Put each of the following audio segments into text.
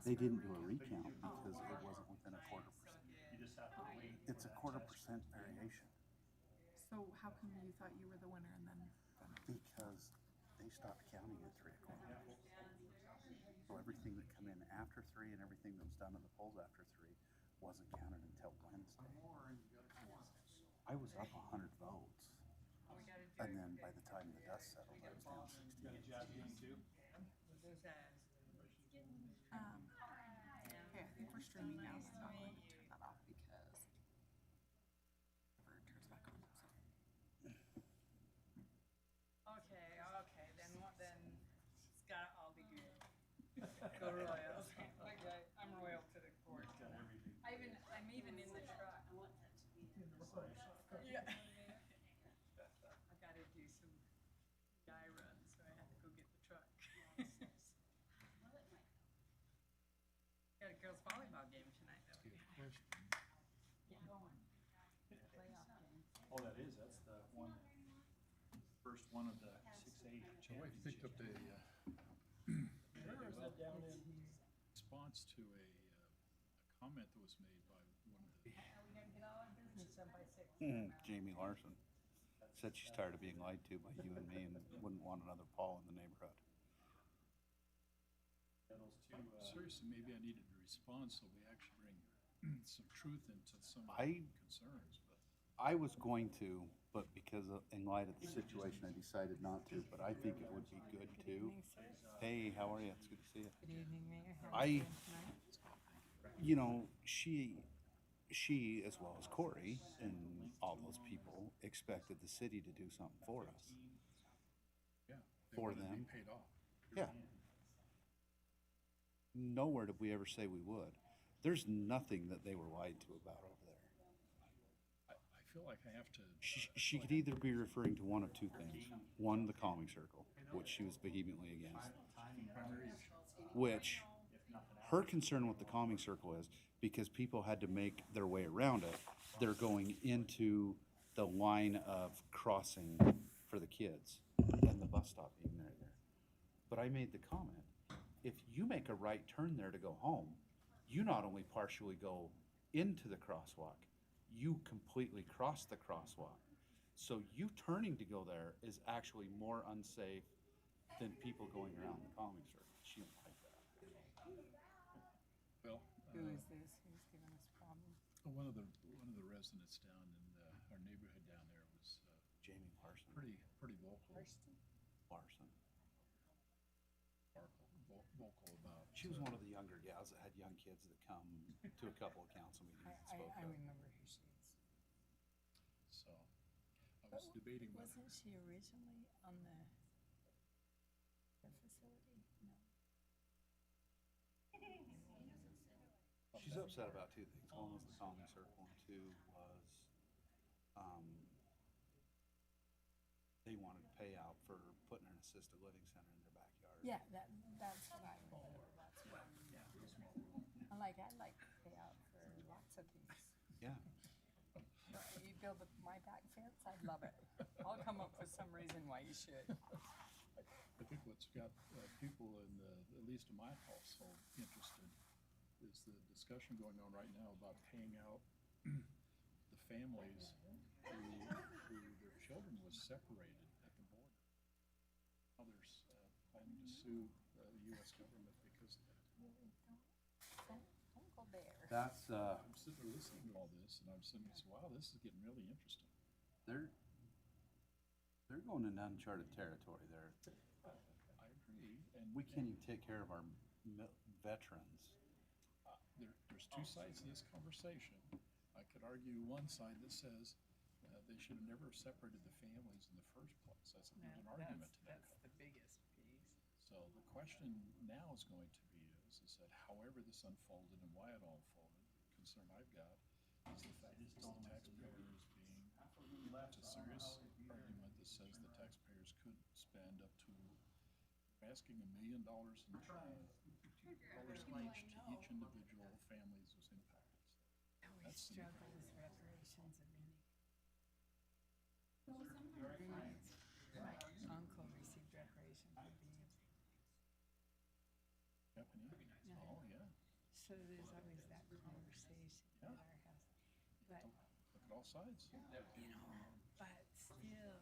They didn't do a recount because it wasn't within a 1/4%. It's a 1/4% variation So how come you thought you were the winner and then? because they stopped counting at 3:00. So everything that come in after 3 and everything that was done in the polls after 3 wasn't counted until Wednesday. I was up 100 votes, and then by the time the dust settled, I was down 16. Okay, I think we're streaming now, and I'm not going to turn that off because never turns back on. So. Okay, then what? Then it's gotta all be good. Go Royals! Okay, I'm royal to the core. I'm even in the truck. Yeah. I gotta do some guy runs, so I have to go get the truck. Got a girls volleyball game tonight, though. Oh, that is, that's the one, first one of the 6A. My wife picked up a response to a comment that was made by one of the. Jamie Larson said she's tired of being lied to by you and me and wouldn't want another Paul in the neighborhood. Seriously, maybe I needed to respond so we actually bring some truth into some of I- the concerns, but. I was going to, but because in light of the situation, I decided not to, but I think it would be good to. Hey, how are you? It's good to see you. Good evening, Mayor. How are you doing tonight? She, as well as Corey and all those people, expected the city to do something for us. Yeah. They For wanted to them. be paid off. Yeah. Nowhere did we ever say we would. There's nothing that they were lied to about over there. I feel like I have to. She could either be referring to one of two things. One, the calming circle, which she was vehemently against. Primary issue. Which her concern with the calming circle is because people had to make their way around it, they're going into the line of crossing for the kids and the bus stop being right there. But I made the comment, if you make a right turn there to go home, you not only partially go into the crosswalk, you completely cross the crosswalk. So you turning to go there is actually more unsafe than people going around the calming circle. She didn't like that. Well, Who is this? Who's giving us problems? one of the residents down in our neighborhood down there was Jamie Larson. pretty vocal. Larson. Vocal about. She was one of the younger gals that had young kids that come to a couple of council meetings and spoke I up. remember who she is. So I was debating whether. Wasn't she originally on the facility? No. She's upset about two things. One was the calming circle, and two was they wanted to pay out for putting an assisted living center in their backyard. Yeah, that's what I remember. That's what I'd like to pay out for lots of things. Yeah. You build my back fence, I'd love it. I'll come up with some reason why you should. I think what's got people in at least in my household interested is the discussion going on right now about paying out the families who their children was separated at the border. Others planning to sue the U.S. government because of that. Don't go there. That's I'm sitting there listening to all this, and I'm sitting there, wow, this is getting really interesting. they're going into uncharted territory there. I agree, and We can't even take care of our veterans. there's two sides to this conversation. I could argue one side that says they should have never separated the families in the first place. That's an argument to that. That's the biggest piece. So the question now is going to be is that however this unfolded and why it all unfolded, the concern I've got is the fact that the taxpayer is being, it's a serious argument that says the taxpayers could spend up to, asking $1 million dollars each to each individual family that was impacted. And we That's struggle with reparations of any. My uncle received reparations for being. Japanese. Yeah. Oh, yeah. So there's always that conversation at our house. But, Look at all sides. you know, but still,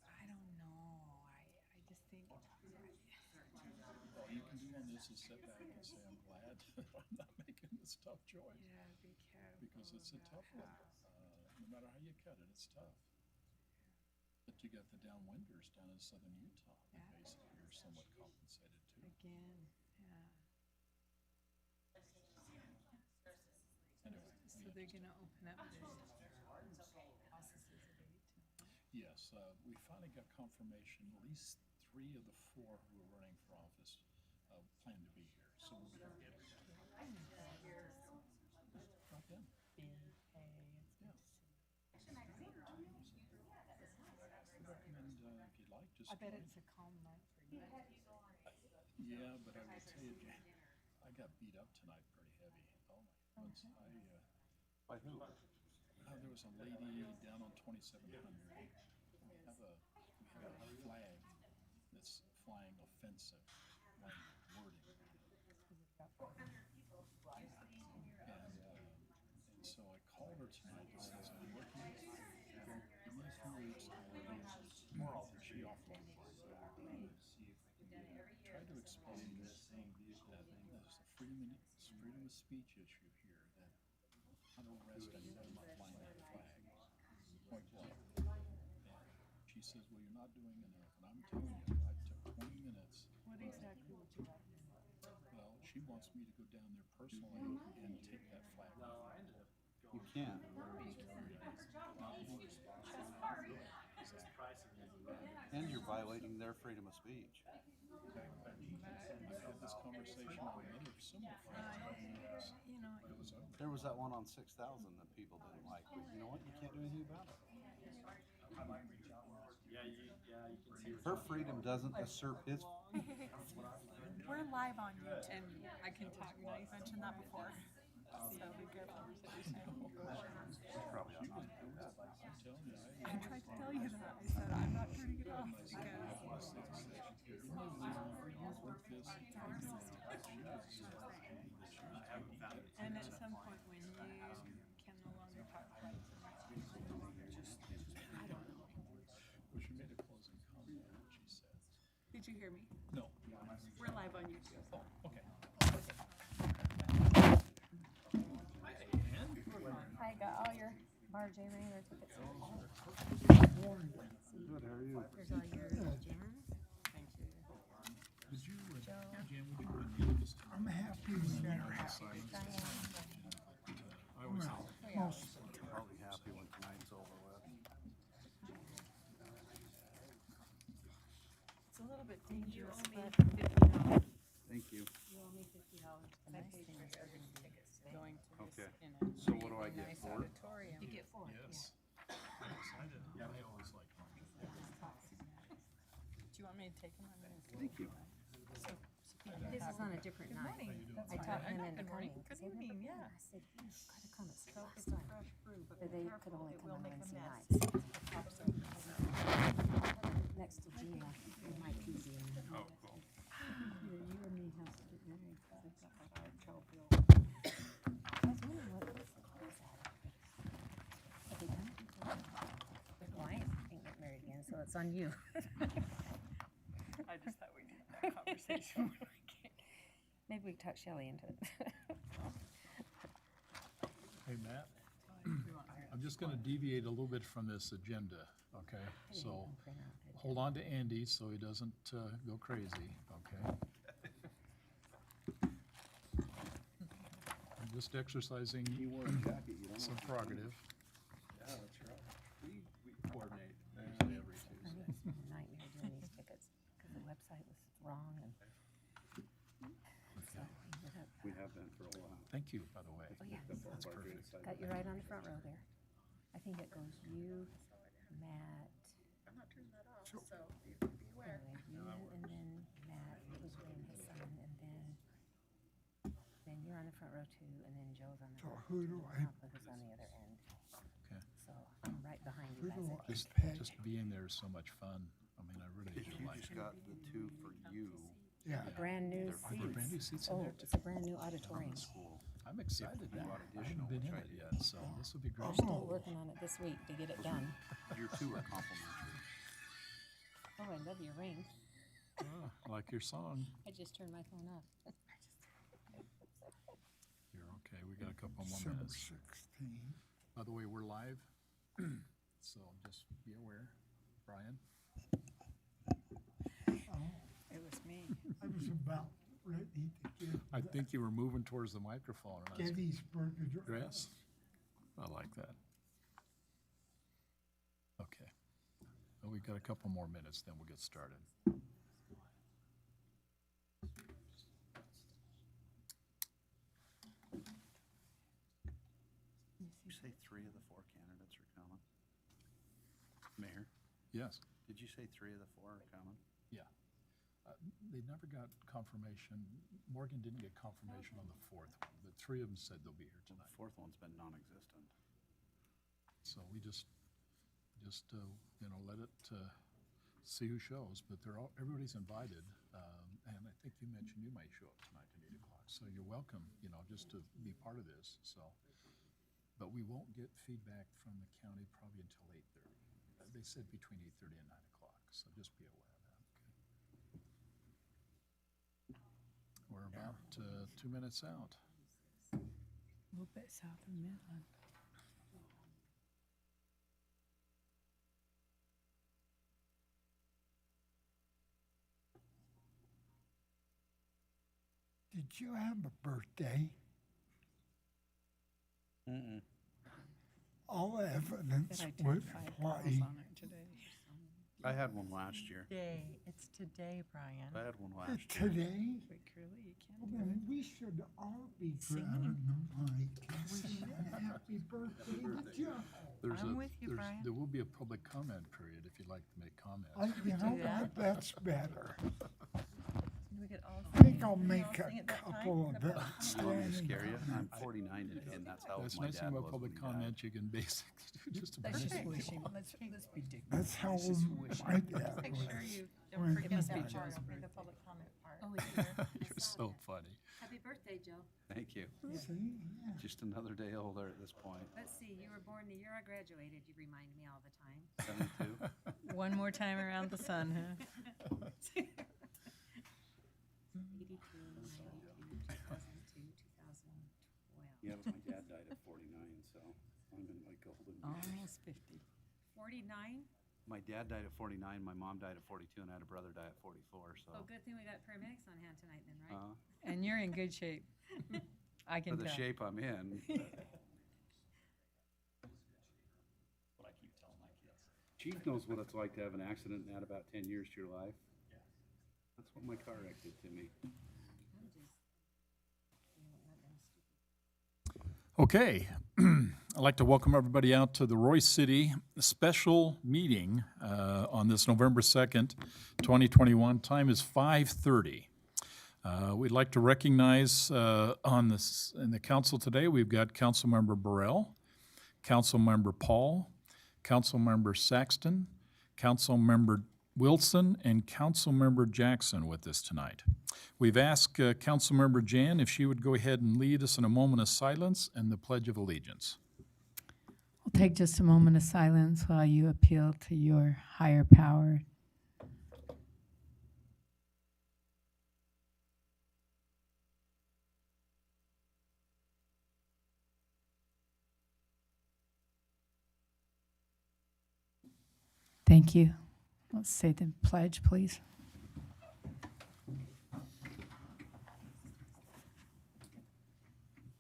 I don't know. I just think, All you can do on this is sit back and say, I'm glad that I'm not making this tough choice. yeah, be careful. Because it's a tough one. No matter how you cut it, it's tough. But you got the downwinders down in southern Utah that Yeah. basically are somewhat compensated too. Again, yeah. Anyway, So they're gonna open up the offices at 8 tonight. yes, we finally got confirmation, at least 3 of the 4 who are running for office plan to be here. So we'll be here. Not them. Hey, it's good to see. And if you'd like, just I bet join. it's a calm night for you. Yeah, but I will tell you, Jan, I got beat up tonight pretty heavy. Oh my goodness. By who? There was a lady down on 2700. We have a flag that's flying offensive wording. And so I called her tonight and says, I'm working. Give me a few weeks and more often she offloaded. Try to explain that there's a freedom of speech issue here, that I don't rest anyone not flying that flag. Point blank. And she says, well, you're not doing enough. And I'm telling you, I took 20 minutes. What exactly would you like to know? Well, she wants me to go down there personally and take that flag off. You can't. And you're violating their freedom of speech. I had this conversation with another similar friend. You know, It was over. There was that one on 6,000 that people didn't like, but you know what? You can't do anything about it. Her freedom doesn't usurp his. We're live on YouTube. and I can talk nice. Mentioned that before. So be careful what you're saying. Probably She not. was, I'm telling you, I tried to tell you that. I said I'm not turning it off because And at some point when you can no longer talk like I don't know. well, she made a closing comment, she said. did you hear me? No. We're live on YouTube. Oh, okay. I got all your Bar J regular tickets. Good, how are you? Here's all your Jan. Thank you. Did you, Jan, would you read this to me? I'm happy when you're Diane. I always most. Probably happy when tonight's over with. It's a little bit dangerous, You owe me but $50. Thank you. You owe me $50. The nice thing is we're gonna be going to this Okay. in a So what do I really get nice for it? auditorium. You get 4. Yes. I'm excited. I always like mine. Do you want me to take them? I'm gonna take Thank you. This is on a different night. I talked him into Good morning. coming. 'cause Good they've never evening, been. yeah. I said, you gotta come, it's the first it's a time. fresh brew, but But be they careful, could only it come will on make a Wednesday mess. nights. Next to Gina, in my PZ. Oh, cool. Either you or me has to get married, because they've got like our child bill. I was wondering what this is at. Have they done it before? Well, I ain't get married again, so it's on you. I just thought we'd have that conversation when I came. Maybe we can talk Shelley into it. Hey, Matt, I'm just gonna deviate a little bit from this agenda, okay? So, hold on to Andy so he doesn't go crazy, okay? I'm just exercising You wore a jacket, you don't some know. prerogative. Yeah, that's right. We coordinate usually every I Tuesday. mean, it's been a nightmare doing these tickets, because the website was wrong and. So, I ended up, We have been for a while. Thank you, by the way. oh yeah, That's all That's of our perfect. good side. got you right on the front row there. I think it goes you, Matt, I'm not turning that off, so be aware. anyway, you, and then Matt, who's bringing his son, and then you're on the front row too, and then Joe's on the So front who row do too, I- and Papa who's on the other end. Okay. So I'm right behind you, Who do that's it. I pay? Just being there is so much fun. I mean, I really If do you like just it. got the 2 for you, Yeah. a brand new Are there brand new seats in Oh, there? it's a brand new auditorium. School. I'm excited now. brought I additional, haven't been in which I it did. yet, so this will be We're great. still working on it this week to get it done. Your two are complimentary. Oh, I love your ring. Ah, like your song. I just turned my phone off. You're okay. We got a couple more December minutes. 16. By the way, we're live, so just be aware. Brian? It was me. I was about ready to get I think you were moving towards the microphone. And I was, Gettysburg Address. Address? I like that. Okay. Well, we've got a couple more minutes, then we'll get started. Did you say 3 of the 4 candidates are coming? Mayor, Yes. did you say 3 of the 4 are coming? Yeah. They never got confirmation. Morgan didn't get confirmation on the 4th one, but 3 of them said they'll be here Well, tonight. the 4th one's been non-existent. So we just let it see who shows. But everybody's invited, and I think you mentioned you might show up tonight at 8:00. So you're welcome, just to be part of this. So, but we won't get feedback from the county probably until 8:30. They said between 8:30 and 9:00. So just be aware of that. Okay. We're about 2 minutes out. A little bit south of Midland. Did you have a birthday? Mm-mm. All evidence would play. on it today. I had one last year. It's today, Brian. I had one last year. Today, Wait, Curly, you can't well, do then it. we should all be grabbing the mic and singing happy birthday to Joe. I'm with you, Brian. There will be a public comment period if you'd like to make comments. You know do that. what, that's better. We could all I think I'll sing- make all a sing at that time? couple of I'm gonna outstanding scare you. I'm comments. 49 and that's how That's my nice dad thing was about public when he died. comment, you can basically do just about Let's just anything. wish him, let's be dignified. That's how Let's just my wish him. dad Make was. sure you When don't forget must that be part, Joe's only the birthday. public comment part. Oh, yeah. You're so funny. Happy birthday, Joe. Thank you. See, yeah. Just another day older at this point. Let's see, you were born the year I graduated, you remind me all the time. 72. One more time around the sun, huh? 82, 92, 2002, 2012. Yeah, but my dad died at 49, so I'm in my golden years. Almost 50. 49? My dad died at 49, my mom died at 42, and I had a brother die at 44, so. Oh, good thing we got paramedics on hand tonight then, right? And you're in good shape. I For can the tell. shape I'm in. What I keep telling my kids. Chief knows what it's like to have an accident and add about 10 years to your life. That's what my car wreck did to me. I'm just, not being stupid. Okay, I'd like to welcome everybody out to the Roy City special meeting on this November 2nd, 2021. Time is 5:30. We'd like to recognize in the council today, we've got Councilmember Burrell, Councilmember Paul, Councilmember Saxton, Councilmember Wilson, and Councilmember Jackson with us tonight. We've asked Councilmember Jan if she would go ahead and lead us in a moment of silence and the Pledge of Allegiance. We'll take just a moment of silence while you appeal to your higher power. Thank you. Let's say the pledge, please.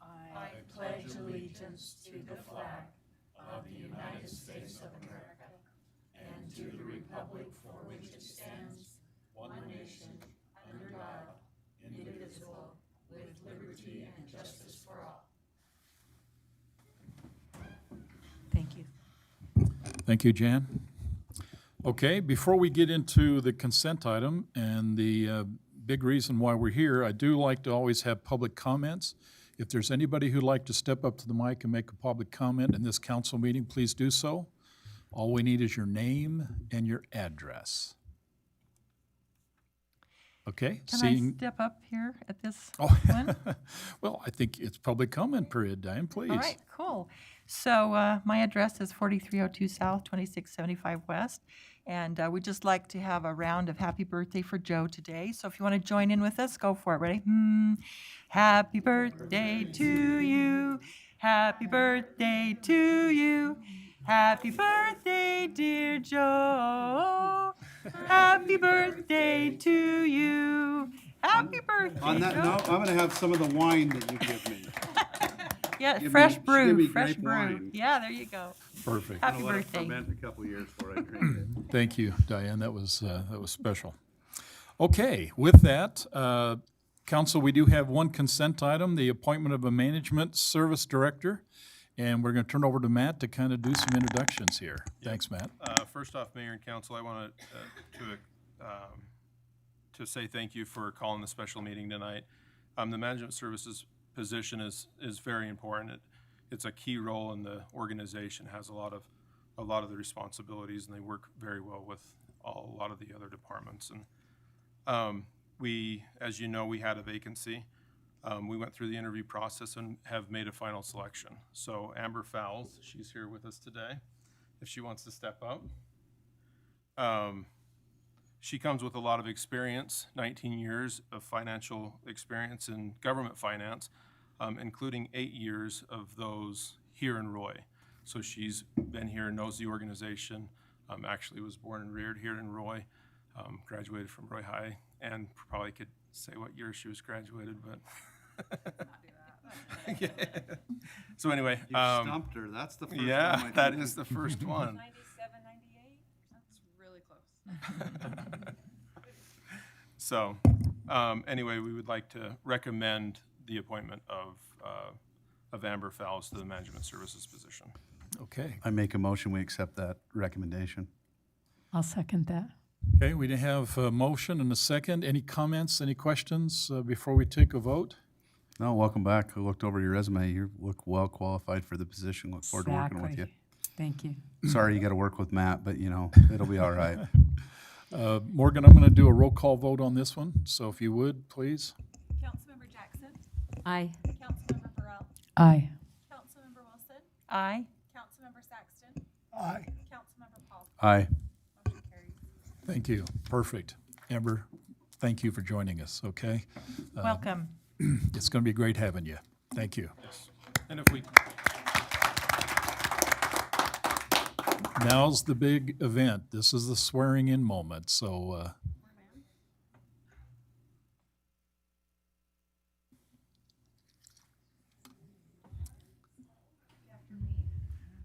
I pledge allegiance to the flag of the United States of America and to the republic for which it stands, one nation, under God, indivisible, with liberty and justice for all. Thank you. Thank you, Jan. Okay, before we get into the consent item and the big reason why we're here, I do like to always have public comments. If there's anybody who'd like to step up to the mic and make a public comment in this council meeting, please do so. All we need is your name and your address. Okay? Can I step up here at this Oh, one? well, I think it's public comment period, Diane, please. All right, cool. So my address is 4302 South, 2675 West, and we'd just like to have a round of happy birthday for Joe today. So if you want to join in with us, go for it. Ready? Happy birthday to you. Happy birthday to you. Happy birthday, dear Joe. Happy birthday to you. Happy birthday, On that Joe. note, I'm gonna have some of the wine that you give me. Yeah, Give fresh me- brew, give me fresh grape brew. wine. Yeah, there you go. Perfect. Happy I'm gonna let it birthday. ferment a couple years before I drink it. Thank you, Diane. That was special. Okay, with that, council, we do have one consent item, the appointment of a management service director. And we're going to turn over to Matt to kind of do some introductions here. Thanks, Matt. First off, Mayor and Council, I want to say thank you for calling the special meeting tonight. The management services position is very important. It's a key role in the organization, has a lot of the responsibilities, and they work very well with a lot of the other departments. And we, as you know, we had a vacancy. We went through the interview process and have made a final selection. So Amber Fowles, she's here with us today, if she wants to step up. She comes with a lot of experience, 19 years of financial experience in government finance, including 8 years of those here in Roy. So she's been here, knows the organization, actually was born and reared here in Roy, graduated from Roy High, and probably could say what year she was graduated, but yeah. So anyway, You stumped her, that's the first yeah, time I that think. is the first one. 97, 98? That's really close. So, anyway, we would like to recommend the appointment of Amber Fowles to the management services position. Okay. I make a motion, we accept that recommendation. I'll second that. Okay, we have a motion and a second. Any comments, any questions before we take a vote? No, welcome back. I looked over your resume. You look well qualified for the position. Look forward to working with you. Exactly. Thank you. Sorry you got to work with Matt, but you know, it'll be all right. Morgan, I'm going to do a roll call vote on this one, so if you would, please. Councilmember Jackson, Aye. Councilmember Burrell, Aye. Councilmember Wilson, Aye. Councilmember Saxton, Aye. Councilmember Paul. Aye. Motion carries. Thank you. Perfect. Amber, thank you for joining us, okay? Welcome. It's going to be great having you. Thank you. And if we, Now's the big event. This is the swearing-in moment, so After me,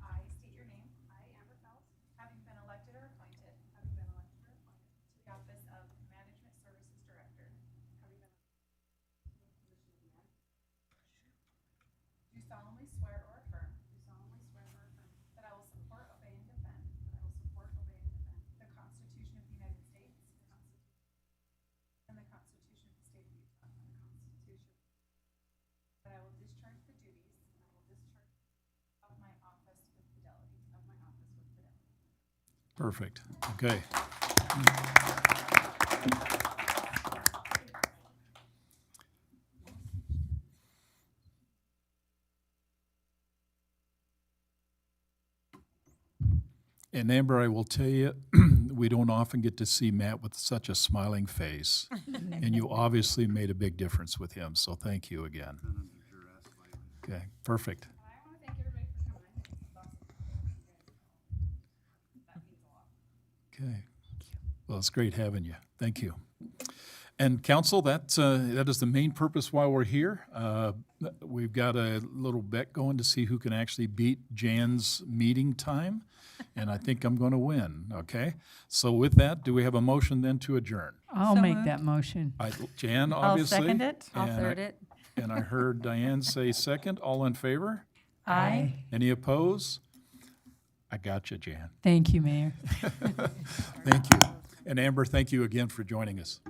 I state your name. I, Amber Fowles, having been elected or appointed to the office of Management Services Director, do solemnly swear or affirm that I will support, obey, and defend the Constitution of the United States and the Constitution of the State of Utah, that I will discharge the duties of my office with fidelity. perfect. Okay. And Amber, I will tell you, we don't often get to see Matt with such a smiling face. And you obviously made a big difference with him, so thank you again. Okay, perfect. And I want to thank everybody for coming. I think this is awesome. That means a lot. Okay. Well, it's great having you. Thank you. And council, that is the main purpose why we're here. We've got a little bet going to see who can actually beat Jan's meeting time, and I think I'm going to win, okay? So with that, do we have a motion then to adjourn? I'll So make moved. that motion. Jan, I'll obviously. second it. I'll and third I- it. And I heard Diane say second. All in favor? Aye. Any opposed? I got you, Jan. Thank you, Mayor. Thank you. And Amber, thank you again for joining us.